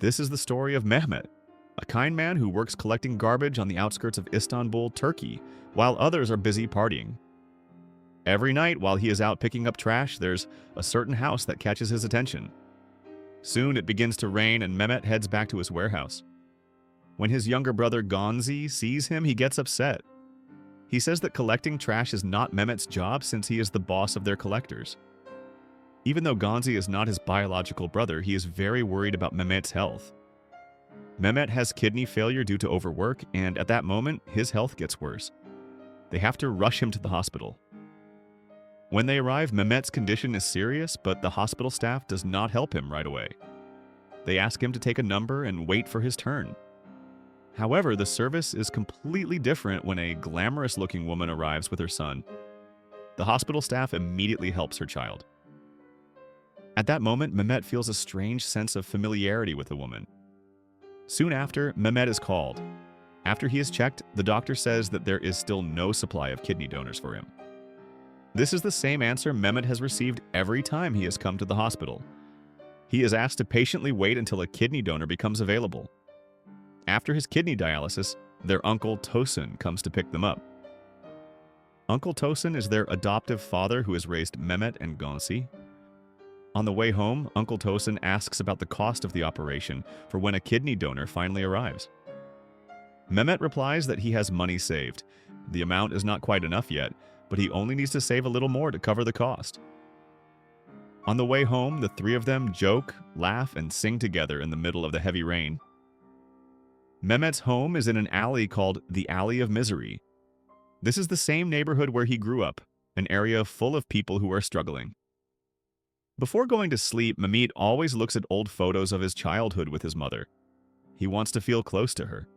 This is the story of Mehmet, a kind man who works collecting garbage on the outskirts of Istanbul, Turkey, while others are busy partying. Every night while he is out picking up trash, there's a certain house that catches his attention. Soon it begins to rain and Mehmet heads back to his warehouse. When his younger brother Gonzi sees him, he gets upset. He says that collecting trash is not Mehmet's job since he is the boss of their collectors. Even though Gonzi is not his biological brother, he is very worried about Mehmet's health. Mehmet has kidney failure due to overwork, and at that moment, his health gets worse. They have to rush him to the hospital. When they arrive, Mehmet's condition is serious, but the hospital staff does not help him right away. They ask him to take a number and wait for his turn. However, the service is completely different when a glamorous-looking woman arrives with her son. The hospital staff immediately helps her child. At that moment, Mehmet feels a strange sense of familiarity with the woman. Soon after, Mehmet is called. After he is checked, the doctor says that there is still no supply of kidney donors for him. This is the same answer Mehmet has received every time he has come to the hospital. He is asked to patiently wait until a kidney donor becomes available. After his kidney dialysis, their uncle Tosun comes to pick them up. Uncle Tosun is their adoptive father who has raised Mehmet and Gonzi. On the way home, Uncle Tosun asks about the cost of the operation for when a kidney donor finally arrives. Mehmet replies that he has money saved. The amount is not quite enough yet, but he only needs to save a little more to cover the cost. On the way home, the three of them joke, laugh, and sing together in the middle of the heavy rain. Mehmet's home is in an alley called the Alley of Misery. This is the same neighborhood where he grew up, an area full of people who are struggling. Before going to sleep, Mehmet always looks at old photos of his childhood with his mother. He wants to feel close to her.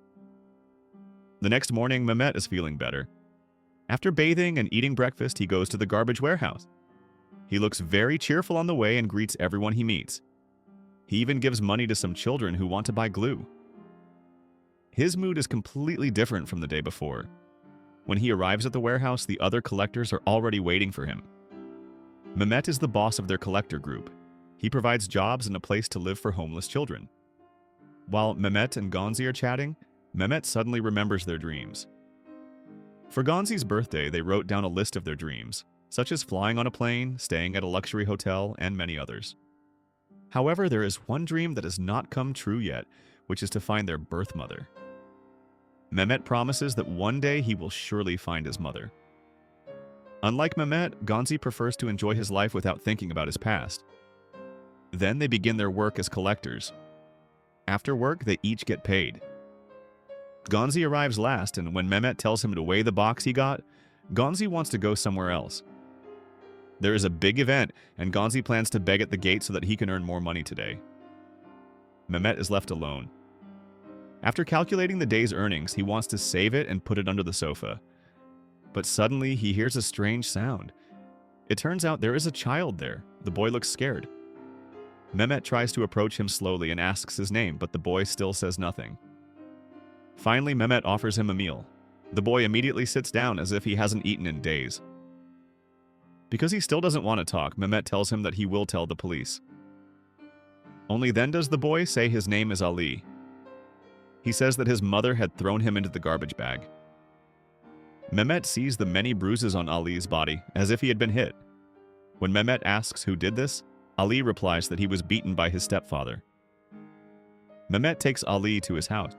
The next morning, Mehmet is feeling better. After bathing and eating breakfast, he goes to the garbage warehouse. He looks very cheerful on the way and greets everyone he meets. He even gives money to some children who want to buy glue. His mood is completely different from the day before. When he arrives at the warehouse, the other collectors are already waiting for him. Mehmet is the boss of their collector group. He provides jobs and a place to live for homeless children. While Mehmet and Gonzi are chatting, Mehmet suddenly remembers their dreams. For Gonzi's birthday, they wrote down a list of their dreams, such as flying on a plane, staying at a luxury hotel, and many others. However, there is one dream that has not come true yet, which is to find their birth mother. Mehmet promises that one day he will surely find his mother. Unlike Mehmet, Gonzi prefers to enjoy his life without thinking about his past. Then they begin their work as collectors. After work, they each get paid. Gonzi arrives last, and when Mehmet tells him to weigh the box he got, Gonzi wants to go somewhere else. There is a big event, and Gonzi plans to beg at the gate so that he can earn more money today. Mehmet is left alone. After calculating the day's earnings, he wants to save it and put it under the sofa. But suddenly, he hears a strange sound. It turns out there is a child there. The boy looks scared. Mehmet tries to approach him slowly and asks his name, but the boy still says nothing. Finally, Mehmet offers him a meal. The boy immediately sits down as if he hasn't eaten in days. Because he still doesn't want to talk, Mehmet tells him that he will tell the police. Only then does the boy say his name is Ali. He says that his mother had thrown him into the garbage bag. Mehmet sees the many bruises on Ali's body, as if he had been hit. When Mehmet asks who did this, Ali replies that he was beaten by his stepfather. Mehmet takes Ali to his house.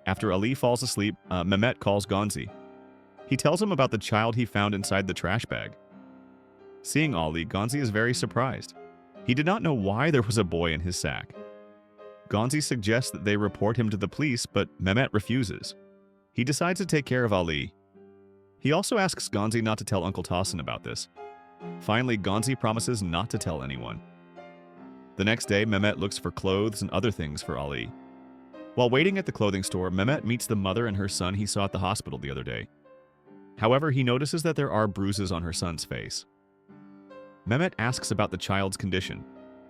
After Ali falls asleep, Mehmet calls Gonzi. He tells him about the child he found inside the trash bag. Seeing Ali, Gonzi is very surprised. He did not know why there was a boy in his sack. Gonzi suggests that they report him to the police, but Mehmet refuses. He decides to take care of Ali. He also asks Gonzi not to tell Uncle Tosun about this. Finally, Gonzi promises not to tell anyone. The next day, Mehmet looks for clothes and other things for Ali. While waiting at the clothing store, Mehmet meets the mother and her son he saw at the hospital the other day. However, he notices that there are bruises on her son's face. Mehmet asks about the child's condition.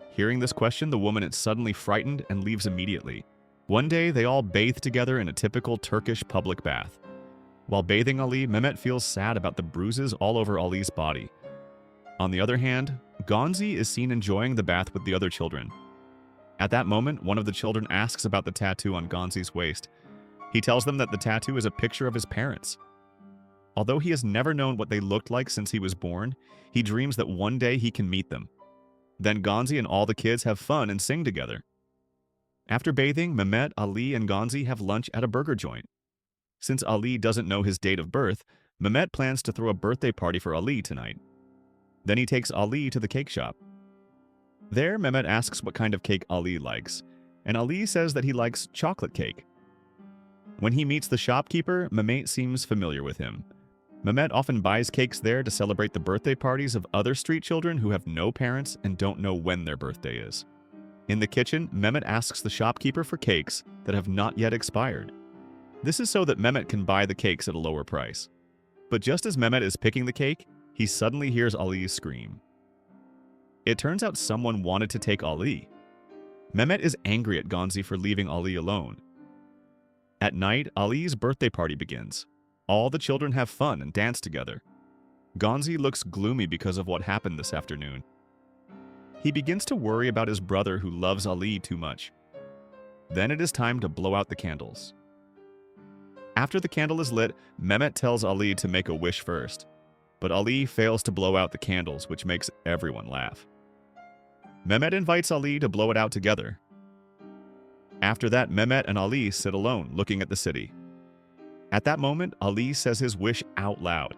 Hearing this question, the woman is suddenly frightened and leaves immediately. One day, they all bathe together in a typical Turkish public bath. While bathing Ali, Mehmet feels sad about the bruises all over Ali's body. On the other hand, Gonzi is seen enjoying the bath with the other children. At that moment, one of the children asks about the tattoo on Gonzi's waist. He tells them that the tattoo is a picture of his parents. Although he has never known what they looked like since he was born, he dreams that one day he can meet them. Then Gonzi and all the kids have fun and sing together. After bathing, Mehmet, Ali, and Gonzi have lunch at a burger joint. Since Ali doesn't know his date of birth, Mehmet plans to throw a birthday party for Ali tonight. Then he takes Ali to the cake shop. There, Mehmet asks what kind of cake Ali likes, and Ali says that he likes chocolate cake. When he meets the shopkeeper, Mehmet seems familiar with him. Mehmet often buys cakes there to celebrate the birthday parties of other street children who have no parents and don't know when their birthday is. In the kitchen, Mehmet asks the shopkeeper for cakes that have not yet expired. This is so that Mehmet can buy the cakes at a lower price. But just as Mehmet is picking the cake, he suddenly hears Ali scream. It turns out someone wanted to take Ali. Mehmet is angry at Gonzi for leaving Ali alone. At night, Ali's birthday party begins. All the children have fun and dance together. Gonzi looks gloomy because of what happened this afternoon. He begins to worry about his brother who loves Ali too much. Then it is time to blow out the candles. After the candle is lit, Mehmet tells Ali to make a wish first. But Ali fails to blow out the candles, which makes everyone laugh. Mehmet invites Ali to blow it out together. After that, Mehmet and Ali sit alone, looking at the city. At that moment, Ali says his wish out loud.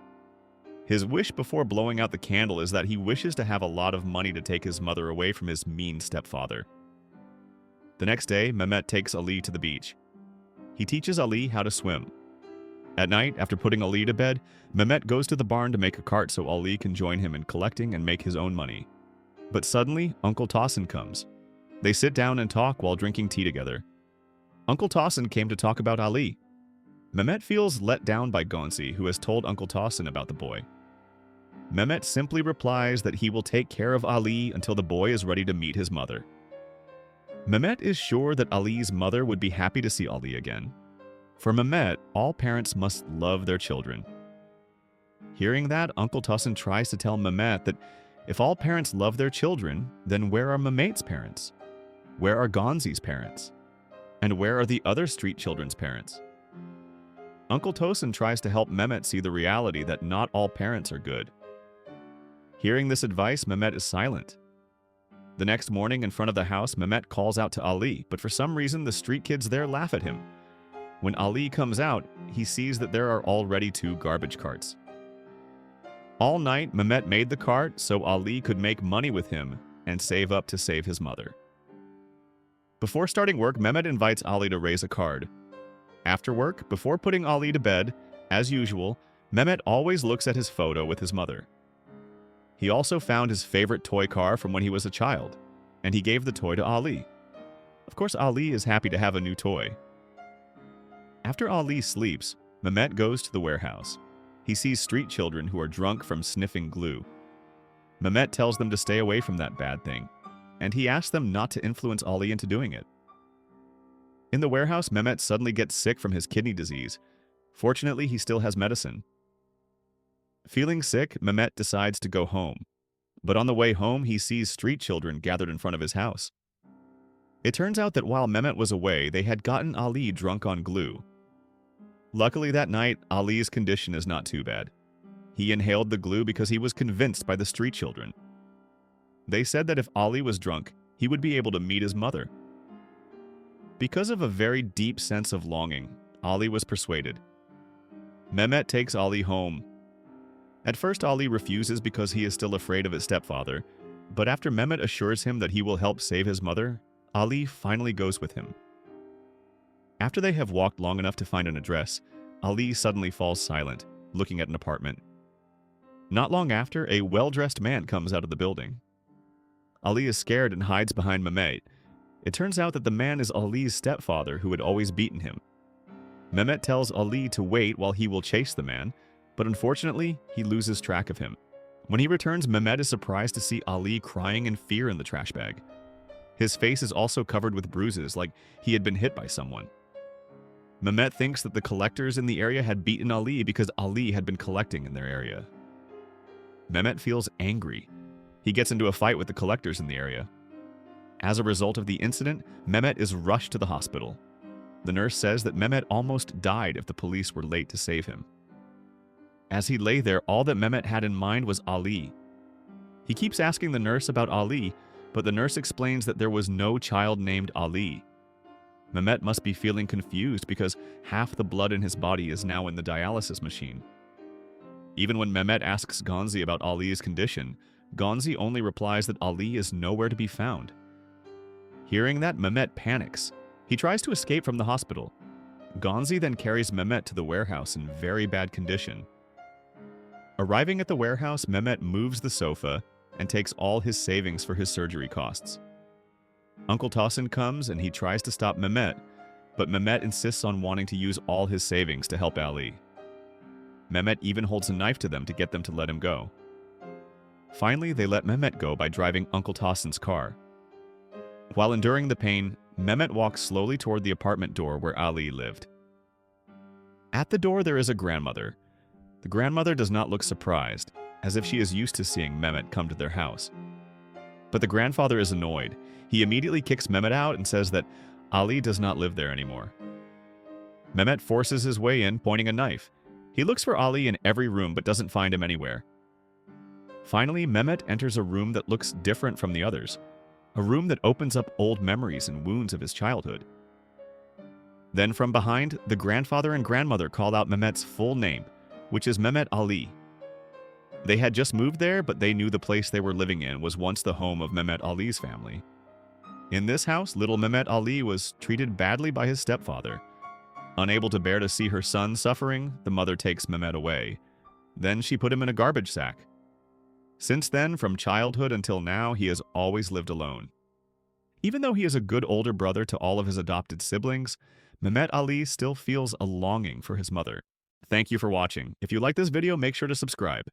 His wish before blowing out the candle is that he wishes to have a lot of money to take his mother away from his mean stepfather. The next day, Mehmet takes Ali to the beach. He teaches Ali how to swim. At night, after putting Ali to bed, Mehmet goes to the barn to make a cart so Ali can join him in collecting and make his own money. But suddenly, Uncle Tosin comes. They sit down and talk while drinking tea together. Uncle Tosin came to talk about Ali. Mehmet feels let down by Gonzi, who has told Uncle Tosin about the boy. Mehmet simply replies that he will take care of Ali until the boy is ready to meet his mother. Mehmet is sure that Ali's mother would be happy to see Ali again. For Mehmet, all parents must love their children. Hearing that, Uncle Tosin tries to tell Mehmet that if all parents love their children, then where are Mehmet's parents? Where are Gonzi's parents? And where are the other street children's parents? Uncle Tosin tries to help Mehmet see the reality that not all parents are good. Hearing this advice, Mehmet is silent. The next morning in front of the house, Mehmet calls out to Ali, but for some reason the street kids there laugh at him. When Ali comes out, he sees that there are already 2 garbage carts. All night, Mehmet made the cart so Ali could make money with him and save up to save his mother. Before starting work, Mehmet invites Ali to raise a card. After work, before putting Ali to bed, as usual, Mehmet always looks at his photo with his mother. He also found his favorite toy car from when he was a child, and he gave the toy to Ali. Of course, Ali is happy to have a new toy. After Ali sleeps, Mehmet goes to the warehouse. He sees street children who are drunk from sniffing glue. Mehmet tells them to stay away from that bad thing, and he asks them not to influence Ali into doing it. In the warehouse, Mehmet suddenly gets sick from his kidney disease. Fortunately, he still has medicine. Feeling sick, Mehmet decides to go home. But on the way home, he sees street children gathered in front of his house. It turns out that while Mehmet was away, they had gotten Ali drunk on glue. Luckily that night, Ali's condition is not too bad. He inhaled the glue because he was convinced by the street children. They said that if Ali was drunk, he would be able to meet his mother. Because of a very deep sense of longing, Ali was persuaded. Mehmet takes Ali home. At first, Ali refuses because he is still afraid of his stepfather, but after Mehmet assures him that he will help save his mother, Ali finally goes with him. After they have walked long enough to find an address, Ali suddenly falls silent, looking at an apartment. Not long after, a well-dressed man comes out of the building. Ali is scared and hides behind Mehmet. It turns out that the man is Ali's stepfather who had always beaten him. Mehmet tells Ali to wait while he will chase the man, but unfortunately, he loses track of him. When he returns, Mehmet is surprised to see Ali crying in fear in the trash bag. His face is also covered with bruises, like he had been hit by someone. Mehmet thinks that the collectors in the area had beaten Ali because Ali had been collecting in their area. Mehmet feels angry. He gets into a fight with the collectors in the area. As a result of the incident, Mehmet is rushed to the hospital. The nurse says that Mehmet almost died if the police were late to save him. As he lay there, all that Mehmet had in mind was Ali. He keeps asking the nurse about Ali, but the nurse explains that there was no child named Ali. Mehmet must be feeling confused because half the blood in his body is now in the dialysis machine. Even when Mehmet asks Gonzi about Ali's condition, Gonzi only replies that Ali is nowhere to be found. Hearing that, Mehmet panics. He tries to escape from the hospital. Gonzi then carries Mehmet to the warehouse in very bad condition. Arriving at the warehouse, Mehmet moves the sofa and takes all his savings for his surgery costs. Uncle Tosin comes and he tries to stop Mehmet, but Mehmet insists on wanting to use all his savings to help Ali. Mehmet even holds a knife to them to get them to let him go. Finally, they let Mehmet go by driving Uncle Tosin's car. While enduring the pain, Mehmet walks slowly toward the apartment door where Ali lived. At the door, there is a grandmother. The grandmother does not look surprised, as if she is used to seeing Mehmet come to their house. But the grandfather is annoyed. He immediately kicks Mehmet out and says that Ali does not live there anymore. Mehmet forces his way in, pointing a knife. He looks for Ali in every room but doesn't find him anywhere. Finally, Mehmet enters a room that looks different from the others. A room that opens up old memories and wounds of his childhood. Then from behind, the grandfather and grandmother call out Mehmet's full name, which is Mehmet Ali. They had just moved there, but they knew the place they were living in was once the home of Mehmet Ali's family. In this house, little Mehmet Ali was treated badly by his stepfather. Unable to bear to see her son suffering, the mother takes Mehmet away. Then she put him in a garbage sack. Since then, from childhood until now, he has always lived alone. Even though he is a good older brother to all of his adopted siblings, Mehmet Ali still feels a longing for his mother. Thank you for watching. If you like this video, make sure to subscribe.